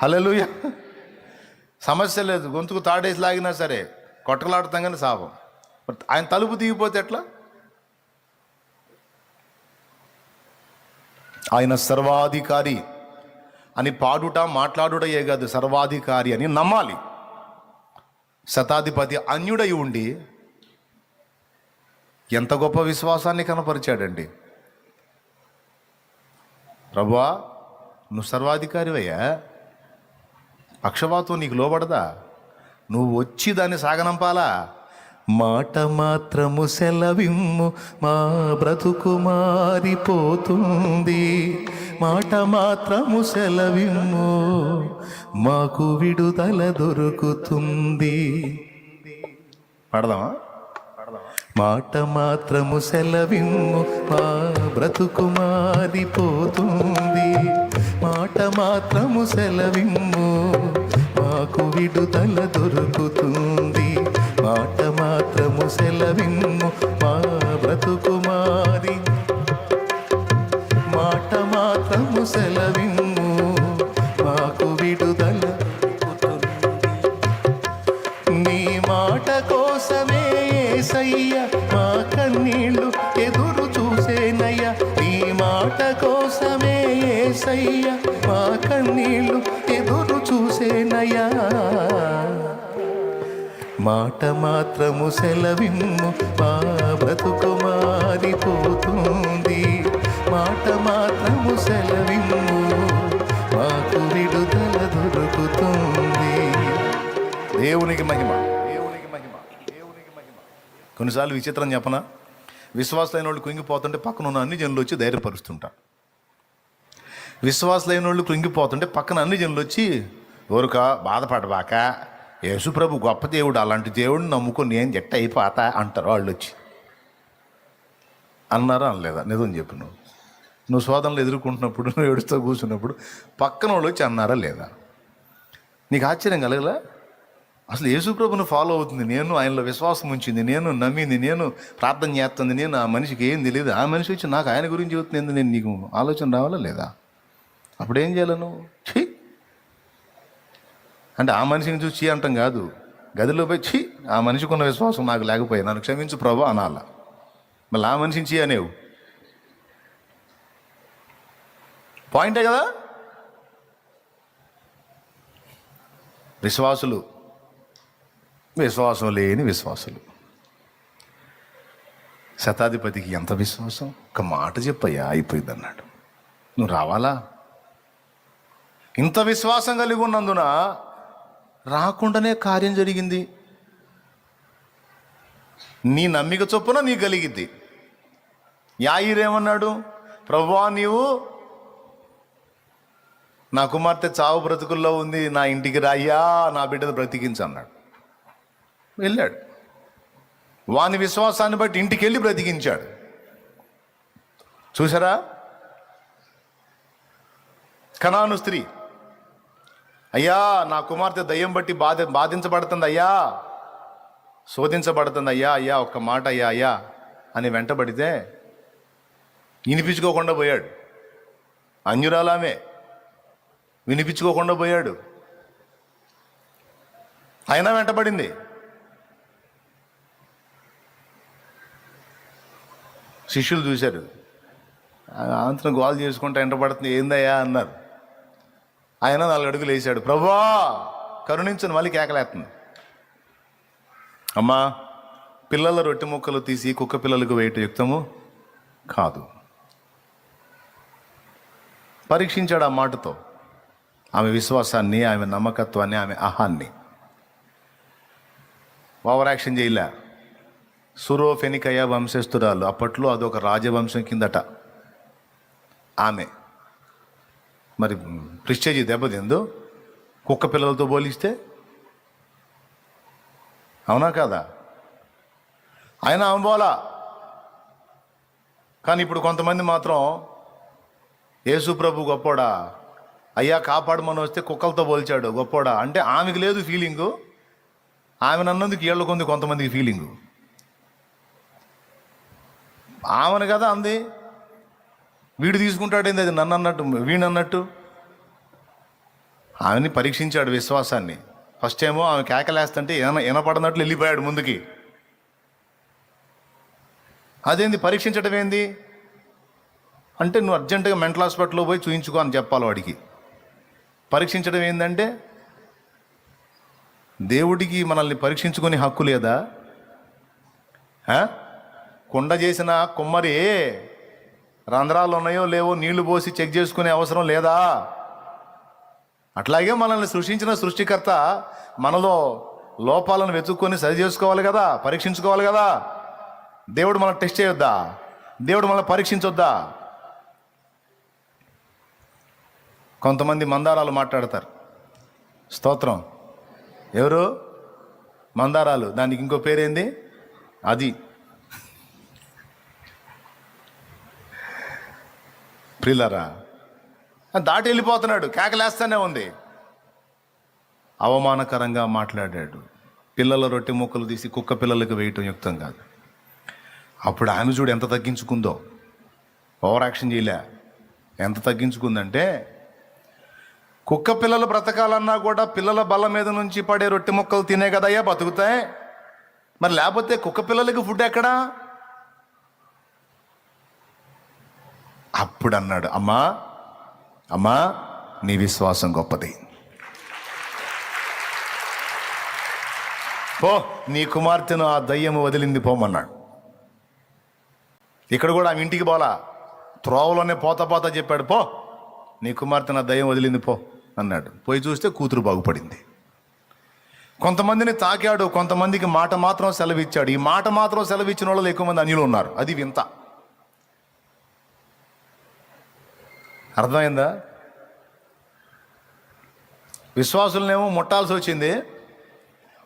హల్లెలూయా. సమస్య లేదు, గొంతుకు తాడేసి లాగినా సరే కొట్టలాడుతాం కానీ సాపం. ఆయన తలుపు తీగిపోతే ఎట్లా? ఆయన సర్వాధికారి అని పాడుట, మాట్లాడుటయే కాదు, సర్వాధికారి అని నమ్మాలి. శతాధిపతి అన్యుడై ఉండి ఎంత గొప్ప విశ్వాసాన్ని కనపరిచాడండి. ప్రభువా నువ్వు సర్వాధికారివయ్యా, పక్షపాతం నీకు లోబడదా? నువ్వు వచ్చి దాన్ని సాగనంపాలా? మాట మాత్రము సెలవిమ్ము, మా బ్రతుకు మారిపోతుంది. మాట మాత్రము సెలవిమ్ము, మాకు విడుదల దొరుకుతుంది. పాడదామా? మాట మాత్రము సెలవిమ్ము, మా బ్రతుకు మారిపోతుంది. మాట మాత్రము సెలవిమ్ము, మాకు విడుదల దొరుకుతుంది. మాట మాత్రము సెలవిమ్ము, మా బ్రతుకు మారి. మాట మాత్రము సెలవిమ్ము, మాకు విడుదల దొరుకుతుంది. నీ మాట కోసమే యేసయ్య మా కన్నీళ్ళు ఎదురు చూసేనయ్య. నీ మాట కోసమే యేసయ్య మా కన్నీళ్ళు ఎదురు చూసేనయ్యా. మాట మాత్రము సెలవిమ్ము, మా బ్రతుకు మారిపోతుంది. మాట మాత్రము సెలవిమ్ము, మాకు విడుదల దొరుకుతుంది. దేవునికి మహిమ, దేవునికి మహిమ, దేవునికి మహిమ. కొన్నిసార్లు విచిత్రం చెప్పనా, విశ్వాసులైన వాళ్ళు కృంగిపోతుంటే పక్కన ఉన్న అన్ని జనులు వచ్చి ధైర్యపరుస్తుంటారు. విశ్వాసులైన వాళ్ళు కృంగిపోతుంటే పక్కన అన్ని జనులు వచ్చి ఊరుక బాధపడబాక, యేసుప్రభు గొప్ప దేవుడు, అలాంటి దేవుడిని నమ్ముకొని నేను జట్ట అయిపోతా అంటారు వాళ్ళు వచ్చి. అన్నారా అనలేదా? నిజం చెప్పు. నువ్వు శోధనలు ఎదుర్కొంటున్నప్పుడు, నువ్వు ఏడుస్తూ కూర్చున్నప్పుడు పక్కన వాళ్ళు వచ్చి అన్నారా లేదా? నీకు ఆశ్చర్యం కలగలా? అసలు యేసుప్రభుని ఫాలో అవుతుంది నేను, ఆయనలో విశ్వాసం ఉంచింది నేను, నమ్మింది నేను, ప్రార్థన చేస్తుంది నేను, ఆ మనిషికి ఏం తెలియదు. ఆ మనిషి వచ్చి నాకు ఆయన గురించి చెబుతుంది, నేను నీకు ఆలోచన రావాలా లేదా? అప్పుడు ఏం చేయాలి నువ్వు? ఛీ అంటే ఆ మనిషిని చూసి అంటాం కాదు, గదిలో పోయి ఛీ ఆ మనిషికి ఉన్న విశ్వాసం నాకు లేకపోయా, నన్ను క్షమించు ప్రభు అనాల. మళ్ళీ ఆ మనిషిని చీ అనేవు పాయింటే కదా. విశ్వాసులు, విశ్వాసం లేని విశ్వాసులు. శతాధిపతికి ఎంత విశ్వాసం, ఒక మాట చెప్పయ్యా అయిపోయింది అన్నాడు. నువ్వు రావాలా? ఇంత విశ్వాసం కలిగి ఉన్నందున రాకుండానే కార్యం జరిగింది. నీ నమ్మిక చొప్పున నీ కలిగిద్ది. యాయిరేమన్నాడు? ప్రభువా నీవు నా కుమార్తె చావు బ్రతుకుల్లో ఉంది, నా ఇంటికి రాయ్యా, నా బిడ్డను బ్రతికించు అన్నాడు. వెళ్ళాడు. వాని విశ్వాసాన్ని బట్టి ఇంటికి వెళ్ళి బ్రతికించాడు. చూసారా? కనాను స్త్రీ, అయ్యా నా కుమార్తె దయ్యం బట్టి బాధించబడుతుంది అయ్యా, శోధించబడుతుంది అయ్యా, అయ్యా ఒక్క మాట అయ్యా అయ్యా అని వెంటబడితే వినిపించుకోకుండా పోయాడు. అన్యురాలామే వినిపించుకోకుండా పోయాడు. అయినా వెంటబడింది. శిష్యులు చూశారు, అంతను గోల్ చేసుకుంటూ వెంటబడుతుంది, ఏందయ్యా అన్నారు. ఆయన 4 అడుగులు వేసాడు, ప్రభువా కరుణించను, మళ్ళీ కేకలేస్తుంది. అమ్మా పిల్లల రొట్టె ముక్కలు తీసి కుక్క పిల్లలకు వేయటం యుక్తము కాదు. పరీక్షించాడు ఆ మాటతో ఆమె విశ్వాసాన్ని, ఆమె నమ్మకత్వాన్ని, ఆమె అహాన్ని. ఓవర్ యాక్షన్ చేయలే. సురోఫెనికయ వంశస్థురాలు, అప్పట్లో అదొక రాజవంశం కిందట ఆమె. మరి ప్రిస్టేజీ దెబ్బతిందో కుక్క పిల్లలతో పోలిస్తే, అవునా కాదా? ఆయన ఆమె పోలా. కానీ ఇప్పుడు కొంతమంది మాత్రం యేసు ప్రభు గొప్పోడా, అయ్యా కాపాడమని వస్తే కుక్కలతో పోల్చాడు గొప్పోడా అంటే ఆమెకు లేదు ఫీలింగు, ఆమెను అన్నందుకు ఏళ్ళ కొంతమందికి ఫీలింగు. ఆమెను కదా అంది, వీడు తీసుకుంటాడేంది అది నన్ను అన్నట్టు, వీణన్నట్టు. ఆమెని పరీక్షించాడు విశ్వాసాన్ని. ఫస్ట్ ఏమో ఆమె కేకలేస్తుంటే వినపడనట్లు వెళ్ళిపోయాడు ముందుకి. అదేంది పరీక్షించడం ఏంది అంటే, నువ్వు అర్జెంటుగా మెంటల్ హాస్పిటల్లో పోయి చూయించుకో అని చెప్పాలి వాడికి. పరీక్షించడం ఏంటంటే, దేవుడికి మనల్ని పరీక్షించుకొని హక్కు లేదా? కుండ చేసిన కుమ్మరి రంధ్రాలు ఉన్నాయో లేవో నీళ్లు పోసి చెక్ చేసుకునే అవసరం లేదా? అట్లాగే మనల్ని సృష్టించిన సృష్టికర్త మనలో లోపాలను వెతుక్కొని సరి చేసుకోవాలి కదా, పరీక్షించుకోవాలి కదా. దేవుడు మనల్ని టెస్ట్ చేయొద్దా? దేవుడు మనల్ని పరీక్షించొద్దా? కొంతమంది మందారాలు మాట్లాడతారు. స్తోత్రం. ఎవరు? మందారాలు. దానికి ఇంకో పేరేంది? అది ప్రిల్లరా దాటి వెళ్ళిపోతున్నాడు, కేకలేస్తానే ఉంది. అవమానకరంగా మాట్లాడాడు. పిల్లల రొట్టె ముక్కలు తీసి కుక్క పిల్లలకు వేయటం యుక్తం కాదు. అప్పుడు ఆమె చూడు ఎంత తగ్గించుకుందో, ఓవర్ యాక్షన్ చేయలే. ఎంత తగ్గించుకుందంటే, కుక్క పిల్లలు బ్రతకాలన్నా కూడా పిల్లల బల్ల మీద నుంచి పడే రొట్టె ముక్కలు తినే కదయ్యా బతుకుతాయి, మరి లేకపోతే కుక్క పిల్లలకి ఫుడ్ ఎక్కడా? అప్పుడు అన్నాడు, అమ్మా అమ్మా నీ విశ్వాసం గొప్పది, పో నీ కుమార్తెను ఆ దయ్యము వదిలింది పోమన్నాడు. ఇక్కడ కూడా ఆమె ఇంటికి పోలా, త్రోవలోనే పోతా చెప్పాడు, పో నీ కుమార్తెను ఆ దయ్యం వదిలింది పో అన్నాడు. పోయి చూస్తే కూతురు బాగుపడింది. కొంతమందిని తాకాడు, కొంతమందికి మాట మాత్రం సెలవిచ్చాడు. ఈ మాట మాత్రం సెలవిచ్చిన వాళ్ళు ఎక్కువ మంది అన్యులు ఉన్నారు. అది వింత. అర్థమైందా? విశ్వాసులనేమో ముట్టాల్సి వచ్చింది,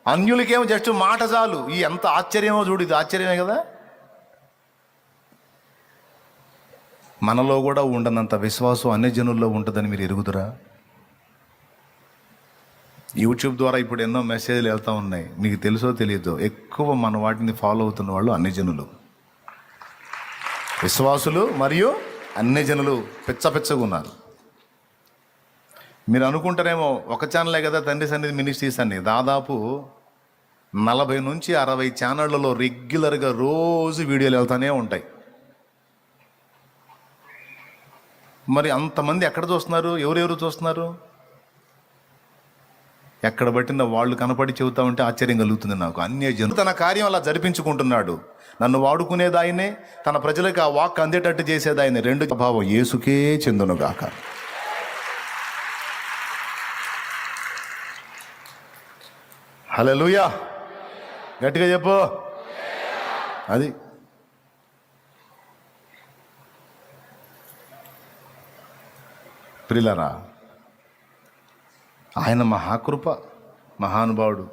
అన్యులకేమో జస్ట్ మాట చాలు. ఈ ఎంత ఆశ్చర్యమో చూడు, ఇది ఆశ్చర్యమే కదా. మనలో కూడా ఉండనంత విశ్వాసం అన్ని జనుల్లో ఉంటుందని మీరు ఎరుగుదురా? యూట్యూబ్ ద్వారా ఇప్పుడు ఎన్నో మెసేజ్లు వెళ్తూ ఉన్నాయి, మీకు తెలుసో తెలియదో. ఎక్కువ మన వాటిని ఫాలో అవుతున్న వాళ్ళు అన్ని జనులు, విశ్వాసులు మరియు అన్ని జనులు పిచ్చగా ఉన్నారు. మీరు అనుకుంటారేమో ఒక ఛానలే కదా తండ్రి సన్నిధి మినిస్ట్రీస్ అని. దాదాపు 40 నుంచి 60 ఛానళ్లలో రెగ్యులర్గా రోజు వీడియోలు వెళ్తూనే ఉంటాయి. మరి అంతమంది ఎక్కడ చూస్తున్నారు? ఎవరెవరు చూస్తున్నారు? ఎక్కడ పట్టిన వాళ్ళు కనపడి చెబుతా ఉంటే ఆశ్చర్యం కలుగుతుంది నాకు. అన్యజనుడు తన కార్యం అలా జరిపించుకుంటున్నాడు. నన్ను వాడుకునేది ఆయనే, తన ప్రజలకు ఆ వాక్ అందేటట్టు చేసేది ఆయనే. రెండు ప్రభావం యేసుకే చెందునుగాక. హల్లెలూయా, గట్టిగా చెప్పు. అది ప్రియులారా, ఆయన మహాకృప, మహానుభావుడు.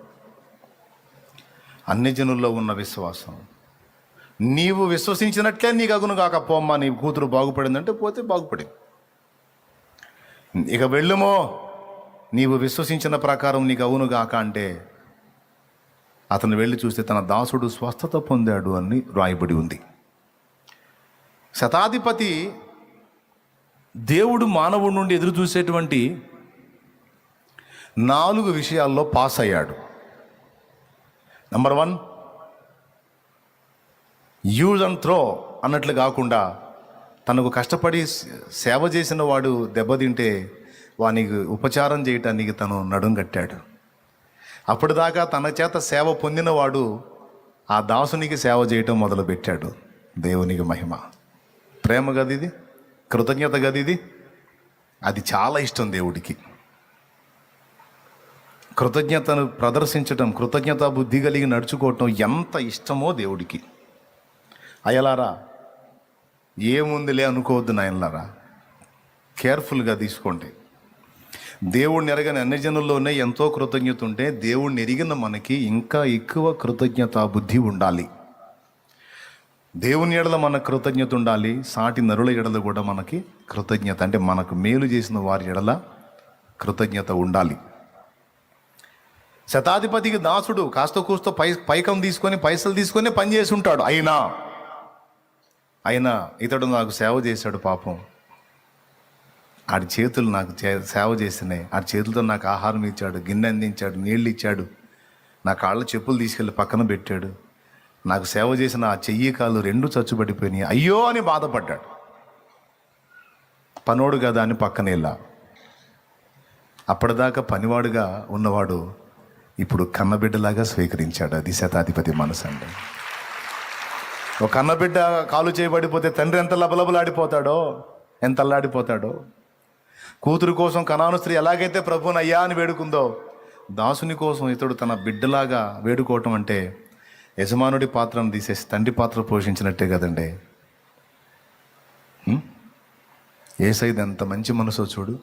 అన్ని జనుల్లో ఉన్న విశ్వాసం నీవు విశ్వసించినట్లే నీకు అగును కాక. పోమ్మా, నీ కూతురు బాగుపడిందంటే పోతే బాగుపడింది. ఇక వెళ్ళుమో, నీవు విశ్వసించిన ప్రకారం నీకు అవును గాక అంటే అతను వెళ్ళి చూస్తే తన దాసుడు స్వస్థత పొందాడు అని రాయబడి ఉంది. శతాధిపతి దేవుడు మానవుడి నుండి ఎదురు చూసేటువంటి 4 విషయాల్లో పాస్ అయ్యాడు. నంబర్ 1, యూజ్ అండ్ త్రో అన్నట్లు కాకుండా తనకు కష్టపడి సేవ చేసిన వాడు దెబ్బతింటే వానికి ఉపచారం చేయటానికి తను నడుం కట్టాడు. అప్పటిదాకా తన చేత సేవ పొందినవాడు ఆ దాసునికి సేవ చేయటం మొదలుపెట్టాడు. దేవునికి మహిమ. ప్రేమ గదిది, కృతజ్ఞత గదిది. అది చాలా ఇష్టం దేవుడికి. కృతజ్ఞతను ప్రదర్శించటం, కృతజ్ఞత బుద్ధి కలిగి నడుచుకోవటం ఎంత ఇష్టమో దేవుడికి. అయ్యలారా, ఏముందిలే అనుకోవద్దు నాయనలారా, కేర్ఫుల్గా తీసుకోండి. దేవుడిని ఎరగని అన్ని జనుల్లోనే ఎంతో కృతజ్ఞత ఉంటే, దేవుడిని ఎరిగిన మనకి ఇంకా ఎక్కువ కృతజ్ఞత బుద్ధి ఉండాలి. దేవుని ఎడల మనకు కృతజ్ఞత ఉండాలి. సాటి నరుల ఎడల కూడా మనకి కృతజ్ఞత, అంటే మనకు మేలు చేసిన వారి ఎడల కృతజ్ఞత ఉండాలి. శతాధిపతికి దాసుడు కాస్త కూస్తో పైకం తీసుకొని పైసలు తీసుకొని పనిచేసి ఉంటాడు. అయినా ఇతడు నాకు సేవ చేశాడు. పాపం, ఆడి చేతులు నాకు సేవ చేసినాయి. ఆడి చేతులతో నాకు ఆహారం ఇచ్చాడు, గిన్నె అందించాడు, నీళ్ళు ఇచ్చాడు, నా కాళ్ళ చెప్పులు తీసుకెళ్ళి పక్కన పెట్టాడు. నాకు సేవ చేసిన ఆ చెయ్యి కాళ్ళు 2 చచ్చుబడిపోయినాయి. అయ్యో అని బాధపడ్డాడు. పనోడు కదా అని పక్కన వెళ్ళా. అప్పటిదాకా పనివాడుగా ఉన్నవాడు ఇప్పుడు కన్నబిడ్డలాగా స్వీకరించాడు. అది శతాధిపతి మనసు అండి. ఒక కన్నబిడ్డ కాలు చేయబడిపోతే తండ్రి ఎంత లబలబలాడిపోతాడో, ఎంత అల్లాడిపోతాడో. కూతురు కోసం కనాను స్త్రీ ఎలాగైతే ప్రభువుని అయ్యా అని వేడుకుందో, దాసుని కోసం ఇతడు తన బిడ్డలాగా వేడుకోవటం అంటే యజమానుడి పాత్రను తీసేసి తండ్రి పాత్ర పోషించినట్టే కదండి. యేసయ్యది ఎంత మంచి మనసో చూడు.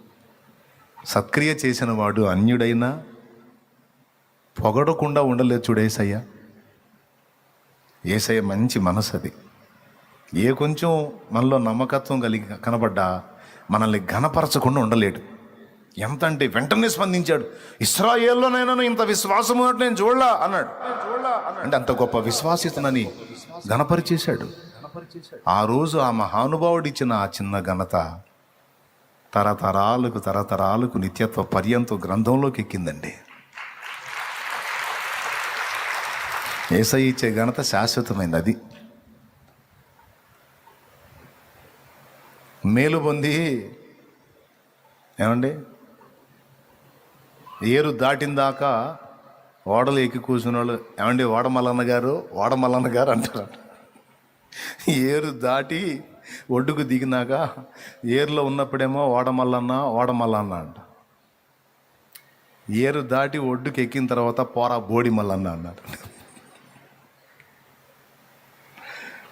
సత్క్రియ చేసిన వాడు అన్యుడైనా పొగడకుండా ఉండలేదు చూడు యేసయ్య. యేసయ్య మంచి మనసు అది. ఏ కొంచెం మనలో నమ్మకత్వం కలిగి కనబడ్డా మనల్ని ఘనపరచకుండా ఉండలేడు. ఎంత అంటే వెంటనే స్పందించాడు. ఇశ్రాయేల్లోనైనా ఇంత విశ్వాసము నేను చూడలా అన్నాడు. అంటే అంత గొప్ప విశ్వాసితనని ఘనపరిచేశాడు. ఆ రోజు ఆ మహానుభావుడు ఇచ్చిన ఆ చిన్న ఘనత తరతరాలకు నిత్యత్వ పర్యంతం గ్రంథంలోకి ఎక్కిందండి. యేసయ్య ఇచ్చే ఘనత శాశ్వతమైంది. అది మేలు పొంది ఏమండి, ఏరు దాటిన దాకా ఓడలు ఎక్కి కూర్చున్న వాళ్ళు ఏమండి ఓడమల్లన్న గారు అంటారు. ఏరు దాటి ఒడ్డుకు దిగినాక ఏరులో ఉన్నప్పుడేమో ఓడమల్లన్న అంట. ఏరు దాటి ఒడ్డుకి ఎక్కిన తర్వాత పోరా బోడి మల్లన్న అన్నారు.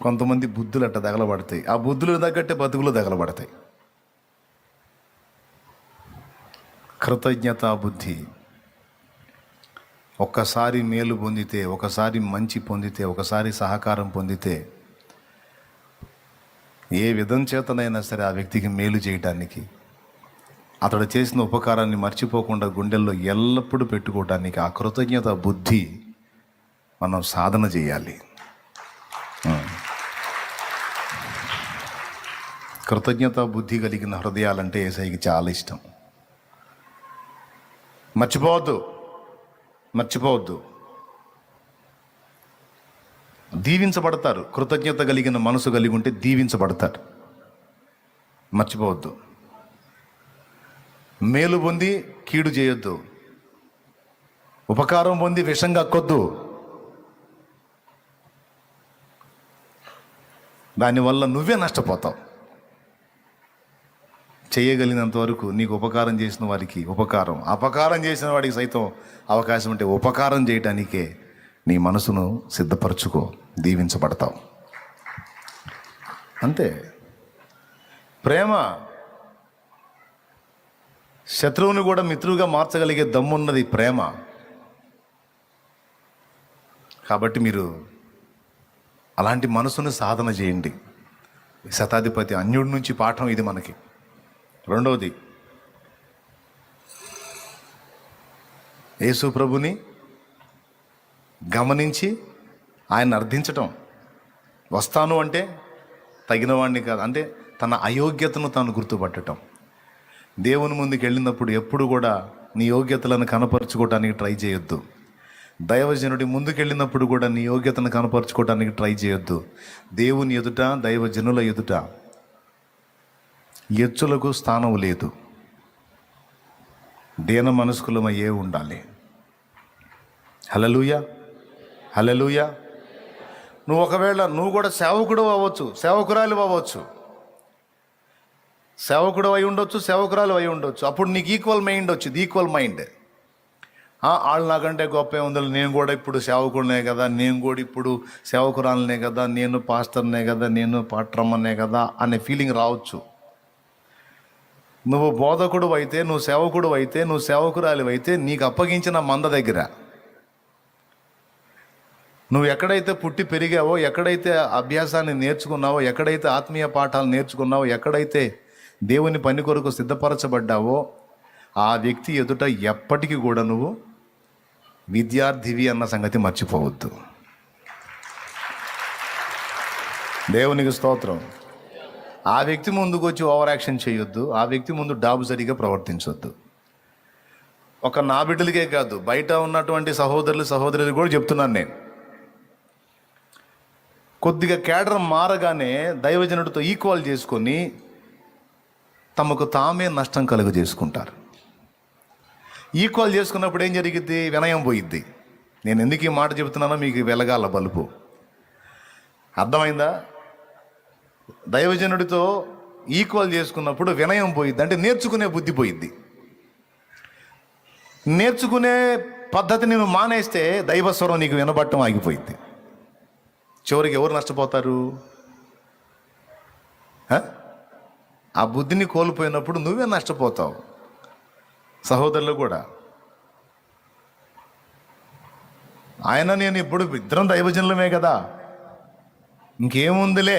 కొంతమంది బుద్ధులు అట్ట తగలబడతాయి. ఆ బుద్ధులు తగ్గట్టే బతుకులు తగలబడతాయి. కృతజ్ఞతా బుద్ధి. ఒక్కసారి మేలు పొందితే, ఒకసారి మంచి పొందితే, ఒకసారి సహకారం పొందితే, ఏ విధం చేతనైనా సరే ఆ వ్యక్తికి మేలు చేయటానికి, అతడు చేసిన ఉపకారాన్ని మర్చిపోకుండా గుండెల్లో ఎల్లప్పుడూ పెట్టుకోవటానికి ఆ కృతజ్ఞత బుద్ధి మనం సాధన చేయాలి. కృతజ్ఞత బుద్ధి కలిగిన హృదయాలంటే యేసయ్యకి చాలా ఇష్టం. మర్చిపోవద్దు. దీవించబడతారు. కృతజ్ఞత కలిగిన మనసు కలిగి ఉంటే దీవించబడతారు. మర్చిపోవద్దు. మేలు పొంది కీడు చేయొద్దు. ఉపకారం పొంది విషం కక్కొద్దు. దానివల్ల నువ్వే నష్టపోతావు. చేయగలిగినంత వరకు నీకు ఉపకారం చేసిన వారికి ఉపకారం, అపకారం చేసిన వాడికి సైతం అవకాశం ఉంటే ఉపకారం చేయటానికే నీ మనసును సిద్ధపరచుకో, దీవించబడతావు. అంతే. ప్రేమ శత్రువుని కూడా మిత్రువుగా మార్చగలిగే దమ్మున్నది ప్రేమ. కాబట్టి మీరు అలాంటి మనసును సాధన చేయండి. శతాధిపతి అన్యుడి నుంచి పాఠం ఇది మనకి. రెండవది, యేసు ప్రభుని గమనించి ఆయన అర్థించటం. వస్తాను అంటే తగినవాడిని కాదు, అంటే తన అయోగ్యతను తాను గుర్తుపట్టడం. దేవుని ముందుకు వెళ్ళినప్పుడు ఎప్పుడు కూడా నీ యోగ్యతలను కనపరుచుకోవడానికి ట్రై చేయొద్దు. దైవజనుడి ముందుకు వెళ్ళినప్పుడు కూడా నీ యోగ్యతను కనపరుచుకోవడానికి ట్రై చేయొద్దు. దేవుని ఎదుట, దైవజనుల ఎదుట ఎచ్చులకు స్థానం లేదు. దీన మనస్కులమయ్యే ఉండాలి. హల్లెలూయా, హల్లెలూయా. నువ్వు కూడా సేవకుడు అవ్వచ్చు, సేవకురాలు అవ్వచ్చు, సేవకుడు అయి ఉండొచ్చు, సేవకురాలు అయి ఉండొచ్చు. అప్పుడు నీకు ఈక్వల్ మైండ్. వాళ్ళు నాకంటే గొప్ప ఉందని, నేను కూడా ఇప్పుడు సేవకుడినే కదా, నేను కూడా ఇప్పుడు సేవకురాలనే కదా, నేను పాస్టర్నే కదా, నేను పాట్రమ్మనే కదా అనే ఫీలింగ్ రావచ్చు. నువ్వు బోధకుడు అయితే, నువ్వు సేవకుడు అయితే, నువ్వు సేవకురాలు అయితే, నీకు అప్పగించిన మంద దగ్గర నువ్వు ఎక్కడైతే పుట్టి పెరిగావో, ఎక్కడైతే అభ్యాసాన్ని నేర్చుకున్నావో, ఎక్కడైతే ఆత్మీయ పాఠాలు నేర్చుకున్నావో, ఎక్కడైతే దేవుని పని కొరకు సిద్ధపరచబడ్డావో, ఆ వ్యక్తి ఎదుట ఎప్పటికీ కూడా నువ్వు విద్యార్థివి అన్న సంగతి మర్చిపోవద్దు. దేవునికి స్తోత్రం. ఆ వ్యక్తి ముందుకు వచ్చి ఓవర్ యాక్షన్ చేయొద్దు. ఆ వ్యక్తి ముందు డాబు సరిగా ప్రవర్తించొద్దు. నా బిడ్డలకే కాదు, బయట ఉన్నటువంటి సహోదరులు కూడా చెప్తున్నాను నేను. కొద్దిగా కేడర్ మారగానే దైవజనుడితో ఈక్వల్ చేసుకొని తమకు తామే నష్టం కలుగు చేసుకుంటారు. ఈక్వల్ చేసుకున్నప్పుడు ఏం జరిగిద్ది? వినయం పోయిద్ది. నేను ఎందుకు ఈ మాట చెబుతున్నానో మీకు వెలగాల బలుపు. అర్థమైందా? దైవజనుడితో ఈక్వల్ చేసుకున్నప్పుడు వినయం పోయిద్ది, అంటే నేర్చుకునే బుద్ధి పోయిద్ది. నేర్చుకునే పద్ధతి నేను మానేస్తే దైవస్వరం నీకు వినబట్టం ఆగిపోయింది. చివరికి ఎవరు నష్టపోతారు? ఆ బుద్ధిని కోల్పోయినప్పుడు నువ్వే నష్టపోతావు. సహోదరులు కూడా, నేను ఇప్పుడు ఇద్దరం దైవజనులమే కదా, ఇంకేముందిలే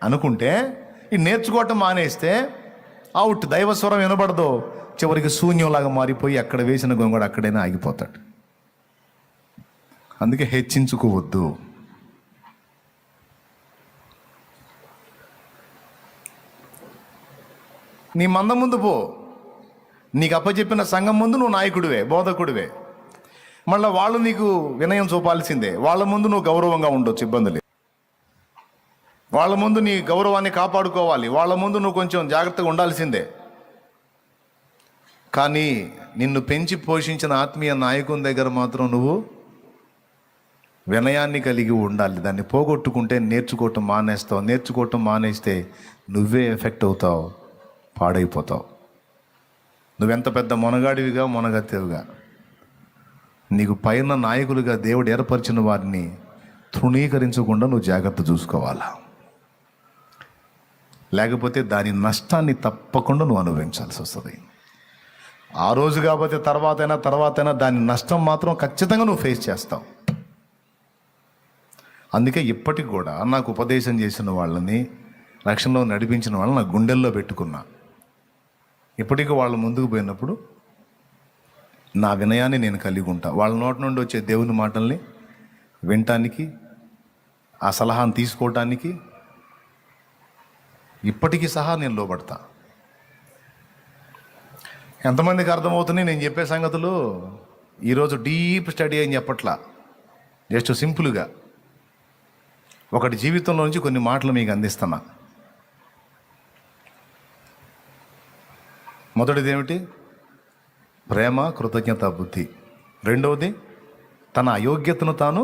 అనుకుంటే, ఈ నేర్చుకోవటం మానేస్తే అవుట్, దైవస్వరం వినబడదు. చివరికి శూన్యంలాగా మారిపోయి అక్కడ వేసిన గొంగడు అక్కడైనా ఆగిపోతాడు. అందుకే హెచ్చించుకోవద్దు. నీ మంద ముందు పో. నీకు అప్పచెప్పిన సంఘం ముందు నువ్వు నాయకుడివే, బోధకుడివే. మళ్ళీ వాళ్ళు నీకు వినయం చూపాల్సిందే. వాళ్ళ ముందు నువ్వు గౌరవంగా ఉండొచ్చు, ఇబ్బంది లేదు. వాళ్ళ ముందు నీ గౌరవాన్ని కాపాడుకోవాలి. వాళ్ళ ముందు నువ్వు కొంచెం జాగ్రత్తగా ఉండాల్సిందే. కానీ నిన్ను పెంచి పోషించిన ఆత్మీయ నాయకుని దగ్గర మాత్రం నువ్వు వినయాన్ని కలిగి ఉండాలి. దాన్ని పోగొట్టుకుంటే నేర్చుకోవటం మానేస్తావు. నేర్చుకోవటం మానేస్తే నువ్వే ఎఫెక్ట్ అవుతావు, పాడైపోతావు. నువ్వెంత పెద్ద మొనగాడివిగా మొనగత్తేవుగా, నీకు పైన నాయకులుగా దేవుడు ఏర్పరిచిన వారిని తృణీకరించకుండా నువ్వు జాగ్రత్త చూసుకోవాలా. లేకపోతే దాని నష్టాన్ని తప్పకుండా నువ్వు అనుభవించాల్సి వస్తుంది. ఆ రోజు కాకపోతే తర్వాతైనా దాని నష్టం మాత్రం ఖచ్చితంగా నువ్వు ఫేస్ చేస్తావు. అందుకే ఇప్పటికి కూడా నాకు ఉపదేశం చేసిన వాళ్ళని, రక్షణలో నడిపించిన వాళ్ళని నా గుండెల్లో పెట్టుకున్నా. ఇప్పటికీ వాళ్ళ ముందుకు పోయినప్పుడు నా వినయాన్ని నేను కలిగి ఉంటా. వాళ్ళ నోటి నుండి వచ్చే దేవుని మాటల్ని వినటానికి, ఆ సలహాను తీసుకోవటానికి ఇప్పటికీ సహా నేను లోబడతా. ఎంతమందికి అర్థమవుతున్నాయి నేను చెప్పే సంగతులు? ఈరోజు డీప్ స్టడీ అని చెప్పట్లా, జస్ట్ సింపుల్గా ఒకటి జీవితంలో నుంచి కొన్ని మాటలు మీకు అందిస్తున్నా. మొదటిది ఏమిటి? ప్రేమ, కృతజ్ఞత బుద్ధి. రెండవది తన అయోగ్యతను తాను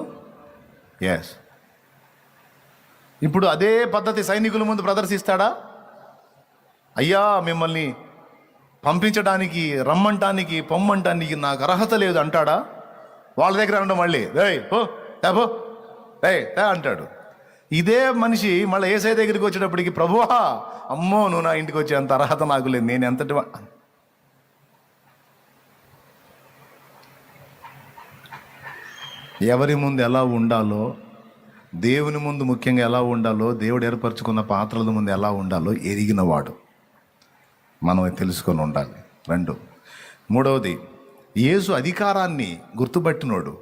ఇప్పుడు అదే పద్ధతి సైనికుల ముందు ప్రదర్శిస్తాడా? అయ్యా మిమ్మల్ని పంపించడానికి, రమ్మంటానికి, పొమ్మంటానికి నాకు అర్హత లేదు అంటాడా? వాళ్ళ దగ్గర అనడం మళ్ళీ అంటాడు. ఇదే మనిషి మళ్ళీ యేసయ్య దగ్గరికి వచ్చేటప్పటికి, ప్రభువా అమ్మో నువ్వు నా ఇంటికి వచ్చే అంత అర్హత నాకు లేదు, నేను ఎంతటి ఎవరి ముందు ఎలా ఉండాలో, దేవుని ముందు ముఖ్యంగా ఎలా ఉండాలో, దేవుడు ఏర్పరచుకున్న పాత్రల ముందు ఎలా ఉండాలో ఎరిగినవాడు. మనం తెలుసుకొని ఉండాలి. మూడవది యేసు అధికారాన్ని గుర్తుపట్టినోడు.